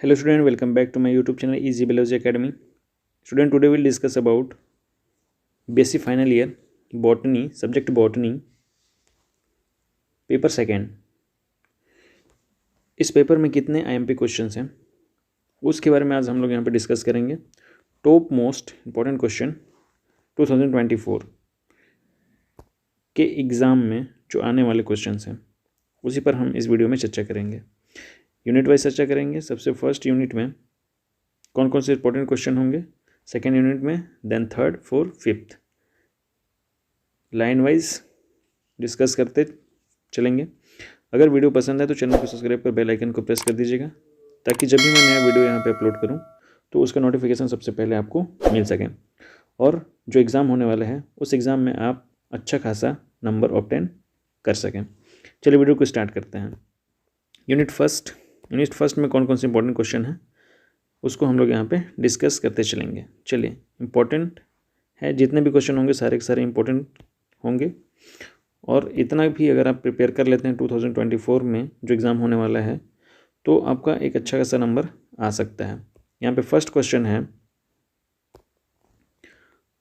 Hello student, welcome back to my YouTube channel Easy Biology Academy. Student, today we'll discuss about BSc final year botany, subject botany, paper second. इस paper में कितने IMP questions हैं उसके बारे में आज हम लोग यहाँ पे डिस्कस करेंगे. टॉप मोस्ट इम्पॉर्टेंट क्वेश्चन 2024 के एग्ज़ाम में जो आने वाले क्वेश्चंस हैं उसी पर हम इस वीडियो में चर्चा करेंगे. यूनिट वाइज चर्चा करेंगे. सबसे फर्स्ट यूनिट में कौन कौन से इंपॉर्टेंट क्वेश्चन होंगे, सेकेंड यूनिट में, then third, fourth, fifth, line wise discuss करते चलेंगे. अगर वीडियो पसंद है तो चैनल को सब्सक्राइब कर बेल आइकन को प्रेस कर दीजिएगा ताकि जब भी मैं नया वीडियो यहाँ पे अपलोड करूँ तो उसका नोटिफिकेशन सबसे पहले आपको मिल सके और जो एग्ज़ाम होने वाला है उस एग्ज़ाम में आप अच्छा खासा नंबर ऑब्टेन कर सकें. चलिए वीडियो को स्टार्ट करते हैं. यूनिट फर्स्ट में कौन कौन से इंपॉर्टेंट क्वेश्चन हैं उसको हम लोग यहाँ पे डिस्कस करते चलेंगे. चलिए, इम्पॉर्टेंट है, जितने भी क्वेश्चन होंगे सारे के सारे इम्पोर्टेंट होंगे और इतना भी अगर आप प्रिपेयर कर लेते हैं 2024 में जो एग्ज़ाम होने वाला है तो आपका एक अच्छा खासा नंबर आ सकता है. यहाँ पे फर्स्ट क्वेश्चन है,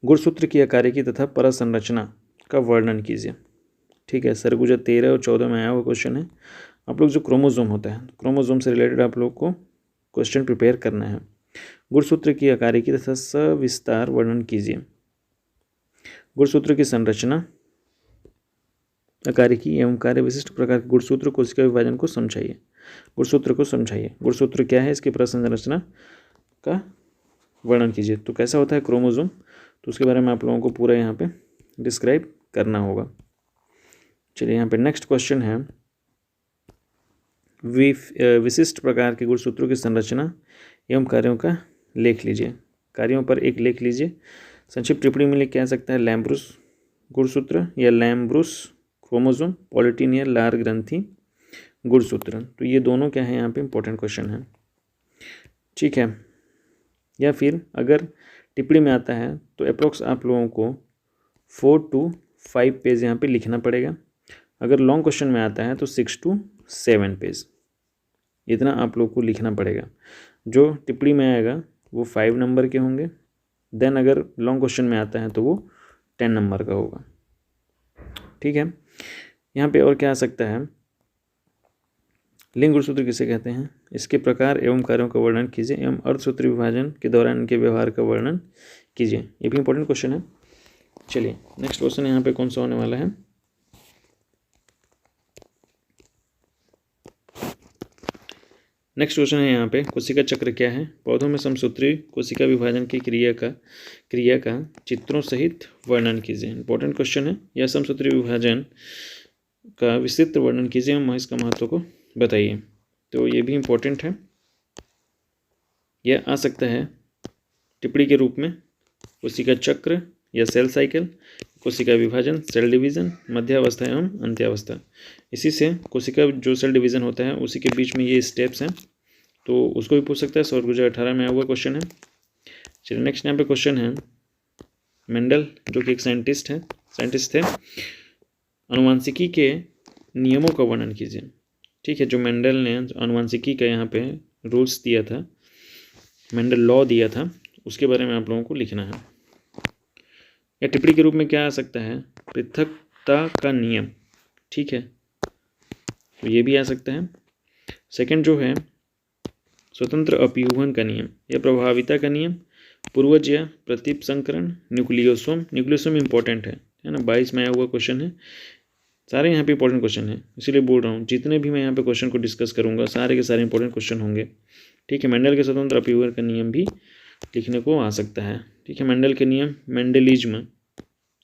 गुणसूत्र की आकारिकी तथा परत संरचना का वर्णन कीजिए. ठीक है, सरगुजा 13 और 14 में आया हुआ क्वेश्चन है. आप लोग जो क्रोमोजोम होता है, क्रोमोजोम से रिलेटेड आप लोग को क्वेश्चन प्रिपेयर करना है. गुणसूत्र की आकारिकी तथा सविस्तार वर्णन कीजिए. गुणसूत्र की संरचना, आकारिकी एवं कार्य विशिष्ट प्रकार के गुणसूत्र कोशिका विभाजन को समझाइए. गुणसूत्र को समझाइए. गुणसूत्र क्या है, इसकी प्रसंरचना का वर्णन कीजिए. तो कैसा होता है क्रोमोजोम, तो उसके बारे में आप लोगों को पूरा यहाँ पे डिस्क्राइब करना होगा. चलिए, यहाँ पे नेक्स्ट क्वेश्चन है, विशिष्ट प्रकार के गुणसूत्रों की संरचना एवं कार्यों का लेख लीजिए. कार्यों पर एक लेख लीजिए. संक्षिप्त टिप्पणी में लिख के आ सकता है लैम्ब्रुस गुणसूत्र या लैम्ब्रुस क्रोमोजोम, पॉलिटीन या लार ग्रंथि गुणसूत्र. तो ये दोनों क्या है यहाँ पे इंपॉर्टेंट क्वेश्चन है. ठीक है, या फिर अगर टिप्पणी में आता है तो अप्रोक्स आप लोगों को 4 to 5 पेज यहाँ पे लिखना पड़ेगा. अगर लॉन्ग क्वेश्चन में आता है तो 6 to 7 पेज, इतना आप लोग को लिखना पड़ेगा. जो टिप्पणी में आएगा वो 5 नंबर के होंगे. देन अगर लॉन्ग क्वेश्चन में आता है तो वो 10 नंबर का होगा. ठीक है, यहाँ पे और क्या आ सकता है, लिंग गुणसूत्र किसे कहते हैं, इसके प्रकार एवं कार्यों का वर्णन कीजिए एवं अर्धसूत्री विभाजन के दौरान इनके व्यवहार का वर्णन कीजिए. ये भी इंपॉर्टेंट क्वेश्चन है. चलिए, नेक्स्ट क्वेश्चन यहाँ पे कौन सा होने वाला है, नेक्स्ट क्वेश्चन है यहाँ पे, कोशिका चक्र क्या है. पौधों में समसूत्री कोशिका विभाजन की क्रिया का चित्रों सहित वर्णन कीजिए. इंपॉर्टेंट क्वेश्चन है. या समसूत्री विभाजन का विस्तृत वर्णन कीजिए एवं इसका महत्व को बताइए. तो ये भी इम्पोर्टेंट है. यह आ सकता है टिप्पणी के रूप में, कोशिका चक्र या सेल साइकिल, कोशिका विभाजन, सेल डिवीज़न, मध्यावस्था एवं अंत्यावस्था. इसी से कोशिका जो सेल डिवीज़न होता है उसी के बीच में ये स्टेप्स हैं, तो उसको भी पूछ सकता है. सरगुजा 18 में आया हुआ क्वेश्चन है. चलिए, नेक्स्ट यहाँ पे क्वेश्चन है, मेंडल जो कि एक साइंटिस्ट थे, अनुवांशिकी के नियमों का वर्णन कीजिए. ठीक है, जो मेंडल ने अनुवांशिकी का यहाँ पे रूल्स दिया था, मेंडल लॉ दिया था, उसके बारे में आप लोगों को लिखना है. या टिप्पणी के रूप में क्या आ सकता है, पृथकता का नियम. ठीक है, तो ये भी आ सकता है. सेकंड जो है, स्वतंत्र अपयूहन का नियम या प्रभाविता का नियम, पूर्वज या प्रतिप संकरण, न्यूक्लियोसोम इंपॉर्टेंट है ना. 22 में आया हुआ क्वेश्चन है. सारे यहाँ पे इंपॉर्टेंट क्वेश्चन है, इसीलिए बोल रहा हूँ जितने भी मैं यहाँ पे क्वेश्चन को डिस्कस करूँगा सारे के सारे इंपॉर्टेंट क्वेश्चन होंगे. ठीक है, मेंडल के स्वतंत्र अपयूहन का नियम भी लिखने को आ सकता है. ठीक है, मेंडल के नियम, Mendelism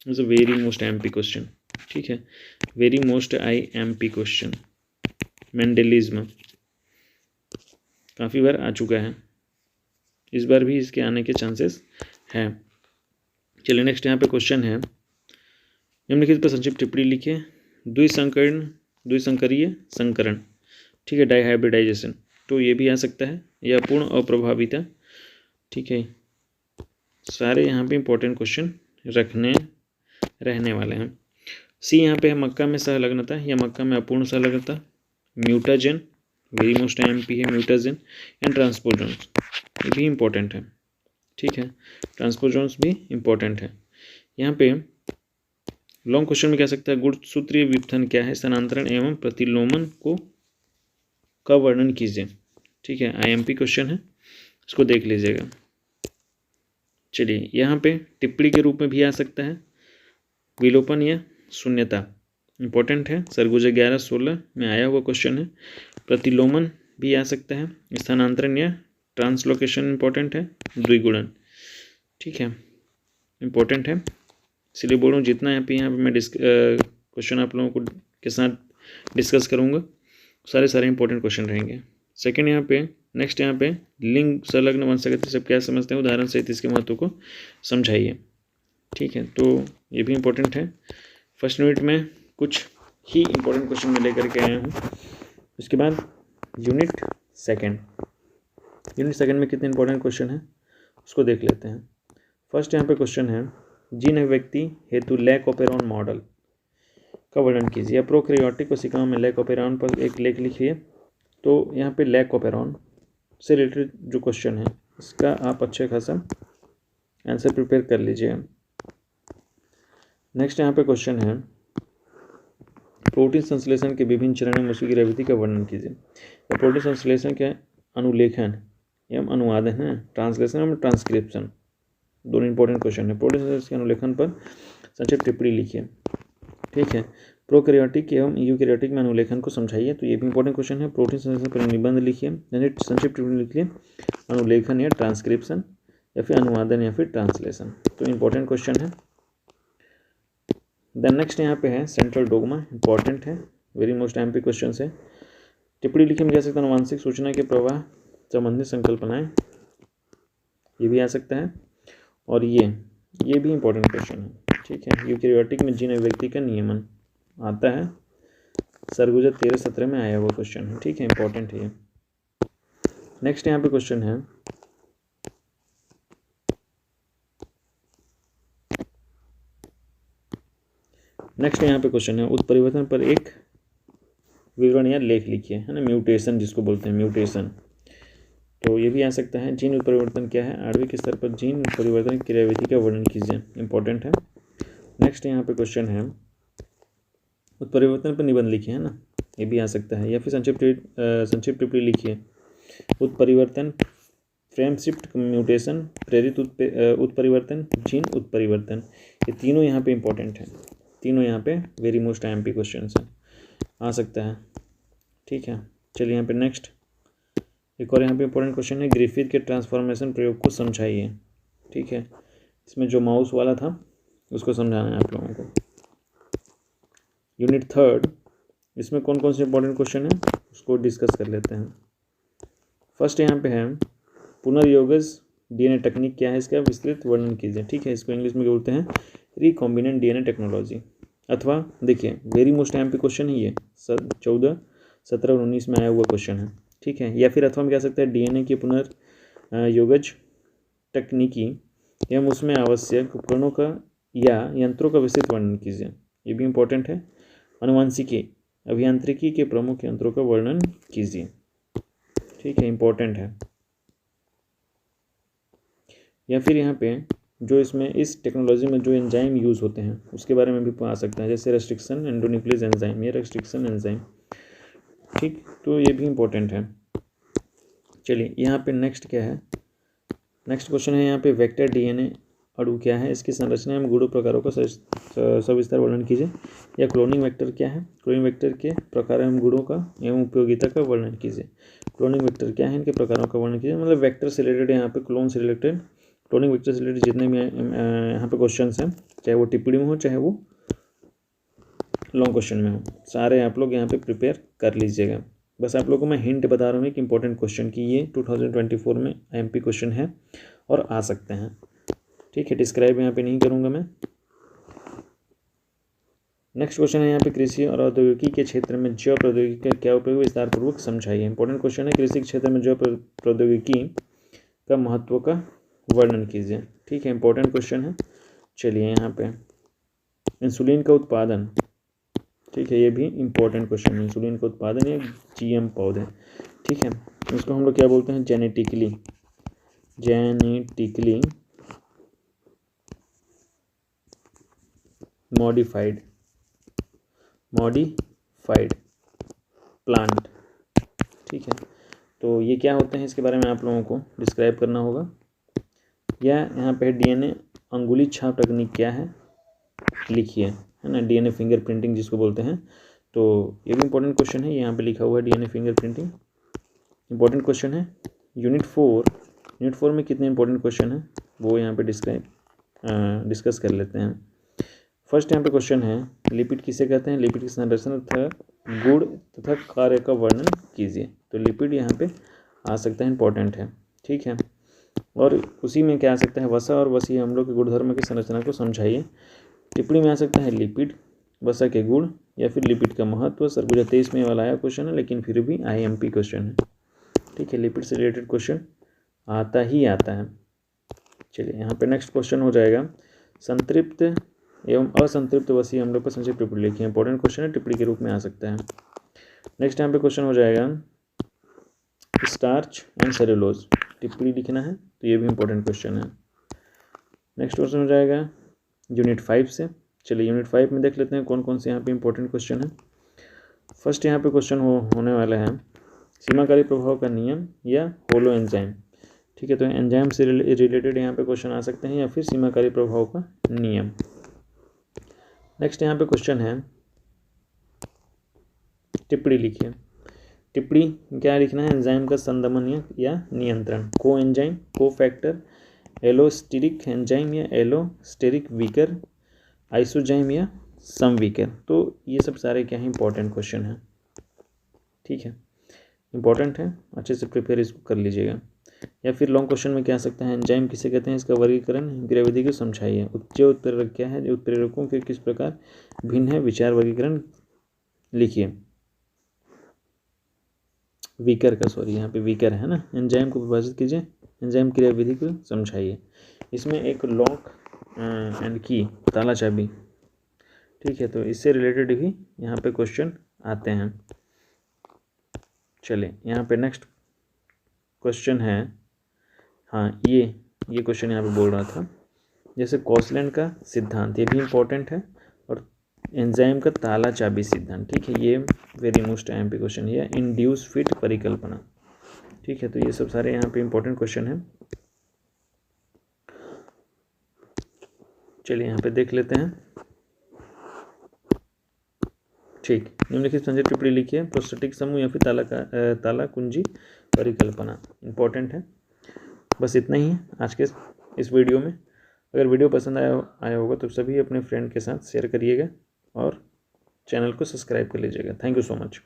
is a very most IMP question. ठीक है, very most IMP question. Mendelism काफ़ी बार आ चुका है, इस बार भी इसके आने के चांसेस हैं. चलिए, नेक्स्ट यहाँ पे क्वेश्चन है, निम्नलिखित पर संक्षिप्त टिप्पणी लिखिए. द्विसंकरीय संकरण. ठीक है, डाइहाइब्रिडाइजेशन. तो ये भी आ सकता है. या पूर्ण अप्रभाविता. ठीक है, सारे यहाँ पे इंपॉर्टेंट क्वेश्चन रहने वाले हैं. सी यहाँ पे है, मक्का में सहलग्नता या मक्का में अपूर्ण सहलग्नता, म्यूटाजन वेरी मोस्ट एमपी है म्यूटाजेन एंड ट्रांसपोजॉन्स, ये भी इंपॉर्टेंट है। ठीक है, ट्रांसपोजॉन्स भी इंपॉर्टेंट है। यहाँ पे लॉन्ग क्वेश्चन में कह सकता है गुणसूत्रीय व्युत्थान क्या है, स्थानांतरण एवं प्रतिलोमन का वर्णन कीजिए। ठीक है, आईएमपी क्वेश्चन है, इसको देख लीजिएगा। चलिए, यहाँ पे टिप्पणी के रूप में भी आ सकता है, विलोपन या शून्यता इंपॉर्टेंट है, सरगुजा 11-16 में आया हुआ क्वेश्चन है। प्रतिलोमन भी आ सकता है, स्थानांतरण या ट्रांसलोकेशन इंपॉर्टेंट है, द्विगुणन। ठीक है, इंपॉर्टेंट है, इसलिए बोल रहा हूँ जितना यहाँ पे मैं क्वेश्चन आप लोगों के साथ डिस्कस करूँगा सारे इंपॉर्टेंट क्वेश्चन रहेंगे। सेकंड यहाँ पे नेक्स्ट यहाँ पे लिंग संलग्न वंशागति सब क्या समझते हैं, उदाहरण सहित इसके महत्व को समझाइए। ठीक है, तो ये भी इंपॉर्टेंट है। फर्स्ट यूनिट में कुछ ही इंपॉर्टेंट क्वेश्चन मैं लेकर के आया हूँ। उसके बाद यूनिट सेकंड में कितने इंपॉर्टेंट क्वेश्चन हैं उसको देख लेते हैं। फर्स्ट यहाँ पे क्वेश्चन है, जीन अभिव्यक्ति हेतु लैकोपेरॉन मॉडल का वर्णन कीजिए। प्रोकैरियोटिक कोशिकाओं में लैकोपेरॉन पर एक लेख लिखिए। तो यहाँ पे लैकोपेरॉन से रिलेटेड जो क्वेश्चन है इसका आप अच्छे खासा आंसर प्रिपेयर कर लीजिए। नेक्स्ट यहाँ पे क्वेश्चन है, प्रोटीन संश्लेषण के विभिन्न चरणों में उसकी गतिविधि का वर्णन कीजिए। प्रोटीन संश्लेषण के अनुलेखन एवं अनुवादन है, ट्रांसलेशन एवं ट्रांसक्रिप्शन, दोनों इंपॉर्टेंट क्वेश्चन है। प्रोटीन संश्लेषण के अनुलेखन पर संक्षिप्त टिप्पणी लिखिए। ठीक है, प्रोकैरियोटिक एवं यूकैरियोटिक में अनुलेखन को समझाइए, तो ये भी इंपॉर्टेंट क्वेश्चन है। प्रोटीन संश्लेषण पर निबंध लिखिए, संक्षिप्त टिप्पणी लिखिए, अनुलेखन या ट्रांसक्रिप्शन या फिर अनुवादन या फिर ट्रांसलेशन, तो इंपॉर्टेंट क्वेश्चन है। देन नेक्स्ट यहाँ पे है सेंट्रल डोगमा, इंपॉर्टेंट है, वेरी मोस्ट एमपी क्वेश्चन है। टिप्पणी लिखिए में कह सकते हैं आनुवांशिक सूचना के प्रवाह संबंधित संकल्पनाएं, ये भी आ सकता है। और ये भी इंपॉर्टेंट क्वेश्चन है। ठीक है, यूकैरियोटिक में जीन अभिव्यक्ति का नियमन आता है, सरगुजा 13-17 में आया हुआ क्वेश्चन है। ठीक है, इंपॉर्टेंट है ये। नेक्स्ट यहाँ पे क्वेश्चन है, उत्परिवर्तन पर एक विवरण या लेख लिखिए, है ना, म्यूटेशन जिसको बोलते हैं, म्यूटेशन, तो ये भी आ सकता है। जीन उत्परिवर्तन क्या है, आणविक स्तर पर जीन उत्परिवर्तन क्रियाविधि का वर्णन कीजिए, इंपॉर्टेंट है। नेक्स्ट यहाँ पे क्वेश्चन है, उत्परिवर्तन पर निबंध लिखिए, है ना, ये भी आ सकता है। या फिर संक्षिप्त टिप्पणी लिखिए। उत्परिवर्तन, फ्रेम शिफ्ट, म्यूटेशन, प्रेरित उत्परिवर्तन, जीन उत्परिवर्तन, ये तीनों यहाँ पे इंपॉर्टेंट हैं, तीनों यहाँ पे वेरी मोस्ट आईएमपी क्वेश्चन है, आ सकता है। ठीक है, चलिए यहाँ पे नेक्स्ट एक और यहाँ पे इंपॉर्टेंट क्वेश्चन है, ग्रिफिथ के ट्रांसफॉर्मेशन प्रयोग को समझाइए। ठीक है, इसमें जो माउस वाला था उसको समझाना है आप लोगों को। यूनिट थर्ड, इसमें कौन कौन से इंपॉर्टेंट क्वेश्चन है उसको डिस्कस कर लेते हैं। फर्स्ट यहाँ पे है, पुनर्योगज डीएनए तकनीक क्या है, इसका विस्तृत वर्णन कीजिए। ठीक है, इसको इंग्लिश में बोलते हैं रिकॉम्बिनेंट डीएनए टेक्नोलॉजी, अथवा देखिए वेरी मोस्ट एमपी क्वेश्चन है ये, 14, 17 और 19 में आया हुआ क्वेश्चन है। ठीक है, या फिर अथवा में कह सकते हैं डीएनए की पुनर्योगज तकनीकी एवं उसमें आवश्यक उपकरणों का या यंत्रों का विस्तृत वर्णन कीजिए, ये भी इंपॉर्टेंट है। आनुवंशिकी अभियांत्रिकी के प्रमुख यंत्रों का वर्णन कीजिए। ठीक है, इंपॉर्टेंट है। या फिर यहाँ पे जो इसमें इस टेक्नोलॉजी में जो एंजाइम यूज़ होते हैं उसके बारे में भी आ सकता है, जैसे रेस्ट्रिक्शन एंडोन्यूक्लियस एंजाइम या रेस्ट्रिक्शन एंजाइम। ठीक, तो ये भी इंपॉर्टेंट है। चलिए यहाँ पे नेक्स्ट क्या है, नेक्स्ट क्वेश्चन है यहाँ पे वेक्टर डीएनए अणु क्या है, इसकी संरचना एवं गुणों प्रकारों का सविस्तार वर्णन कीजिए। या क्लोनिंग वेक्टर क्या है, क्लोनिंग वेक्टर के प्रकार एवं गुणों का एवं उपयोगिता का वर्णन कीजिए। क्लोनिंग वेक्टर क्या है, इनके प्रकारों का वर्णन कीजिए, मतलब वेक्टर से रिलेटेड यहाँ पे क्लोन से रिलेटेड, क्लोनिंग वेक्टर से रिलेटेड जितने भी यहाँ पे क्वेश्चन हैं, चाहे वो टिप्पणी में हो चाहे वो लॉन्ग क्वेश्चन में हो, सारे आप लोग यहाँ पे प्रिपेयर कर लीजिएगा। बस आप लोगों को मैं हिंट बता रहा हूँ कि इंपॉर्टेंट क्वेश्चन की ये 2024 में एमपी क्वेश्चन है और आ सकते हैं। ठीक है, डिस्क्राइब यहाँ पे नहीं करूँगा मैं। नेक्स्ट क्वेश्चन है यहाँ पे, कृषि और औद्योगिकी के क्षेत्र में जैव प्रौद्योगिकी का क्या उपयोग, विस्तार पूर्वक समझाइए। इंपॉर्टेंट क्वेश्चन है, कृषि के क्षेत्र में जैव प्रौद्योगिकी का महत्व का वर्णन कीजिए। ठीक है, इंपॉर्टेंट क्वेश्चन है। चलिए यहाँ पे इंसुलिन का उत्पादन, ठीक है, ये भी इंपॉर्टेंट क्वेश्चन है। इंसुलिन का उत्पादन या जीएम पौधे, ठीक है, उसको हम लोग क्या बोलते हैं, जेनेटिकली मॉडिफाइड प्लांट। ठीक है, तो ये क्या होते हैं इसके बारे में आप लोगों को डिस्क्राइब करना होगा। या यहाँ पे डीएनए अंगुली छाप तकनीक क्या है लिखिए, है ना, डीएनए फिंगर प्रिंटिंग जिसको बोलते हैं। तो ये भी इंपॉर्टेंट क्वेश्चन है, यहाँ पे लिखा हुआ है DNA finger printing, important question है। यूनिट 4 में कितने इंपॉर्टेंट क्वेश्चन है वो यहाँ पे डिस्कस कर लेते हैं। फर्स्ट यहाँ पे क्वेश्चन है, लिपिड किसे कहते हैं, लिपिड की संरचना तथा गुण तथा कार्य का वर्णन कीजिए। तो लिपिड यहाँ पे आ सकता है, इंपॉर्टेंट है। ठीक है, और उसी में क्या आ सकता है, वसा और वसीय अम्लों के गुणधर्म की संरचना को समझाइए। टिप्पणी में आ सकता है लिपिड, वसा के गुण, या फिर लिपिड का महत्व। सरगुजा 23 में वाला आया क्वेश्चन है, लेकिन फिर भी IMP क्वेश्चन है। ठीक है, लिपिड से रिलेटेड क्वेश्चन आता ही आता है। चलिए यहाँ पे नेक्स्ट क्वेश्चन हो जाएगा, संतृप्त एवं असंतृप्त वसीय अम्लों पर संक्षिप्त टिप्पणी लिखिए। इंपॉर्टेंट क्वेश्चन है, टिप्पणी के रूप में आ सकता है। नेक्स्ट यहाँ पे क्वेश्चन हो जाएगा, स्टार्च एंड सेलुलोज, टिप्पणी लिखना है, तो ये भी इंपॉर्टेंट क्वेश्चन है। नेक्स्ट क्वेश्चन हो जाएगा यूनिट 5 से। चलिए यूनिट 5 में देख लेते हैं कौन कौन से यहाँ पे इंपॉर्टेंट क्वेश्चन है। फर्स्ट यहाँ पे क्वेश्चन होने वाला है, सीमाकारी प्रभाव का नियम या होलो एंजाइम। ठीक है, तो एंजाइम से रिलेटेड यहाँ पे क्वेश्चन आ सकते हैं, या फिर सीमाकारी प्रभाव का नियम। नेक्स्ट यहाँ पे क्वेश्चन है, टिप्पणी लिखिए। टिप्पणी क्या लिखना है, एंजाइम का संदमन या नियंत्रण, को एंजाइम, को फैक्टर, एलोस्टेरिक एंजाइम या एलोस्टेरिक वीकर, आइसोजाइम या समवीकर। तो ये सब सारे क्या है, इंपॉर्टेंट क्वेश्चन है। ठीक है, इंपॉर्टेंट है, अच्छे से प्रिपेयर इसको कर लीजिएगा। या फिर लॉन्ग क्वेश्चन में क्या आ सकता है, एंजाइम किसे कहते हैं, इसका वर्गीकरण, क्रियाविधि को समझाइए। उत्प्रेरक क्या है, उत्प्रेरकों के किस प्रकार भिन्न है, विचार वर्गीकरण लिखिए। वीकर का, सॉरी यहाँ पे वीकर है ना, एंजाइम को विभाजित कीजिए, एंजाइम क्रियाविधि को समझाइए। इसमें एक लॉक एंड की, ताला चाबी। ठीक है, तो इससे रिलेटेड भी यहाँ पे क्वेश्चन आते हैं। चलिए यहाँ पे नेक्स्ट क्वेश्चन है, हाँ ये क्वेश्चन यहाँ पे बोल रहा था, जैसे कॉसलैंड का सिद्धांत, ये भी इम्पोर्टेंट है, और एंजाइम का ताला चाबी सिद्धांत। ठीक है, ये वेरी मोस्ट IMP क्वेश्चन है। इंड्यूस फिट परिकल्पना। ठीक है, तो ये सब सारे यहाँ पे इंपॉर्टेंट क्वेश्चन है। चलिए यहाँ पे देख लेते हैं। ठीक, निम्नलिखित संक्षिप्त टिप्पणी लिखिए, प्रोस्टेटिक समूह या फिर ताला कुंजी परिकल्पना, इंपॉर्टेंट है। बस इतना ही है आज के इस वीडियो में। अगर वीडियो पसंद आया होगा तो सभी अपने फ्रेंड के साथ शेयर करिएगा और चैनल को सब्सक्राइब कर लीजिएगा। Thank you so much.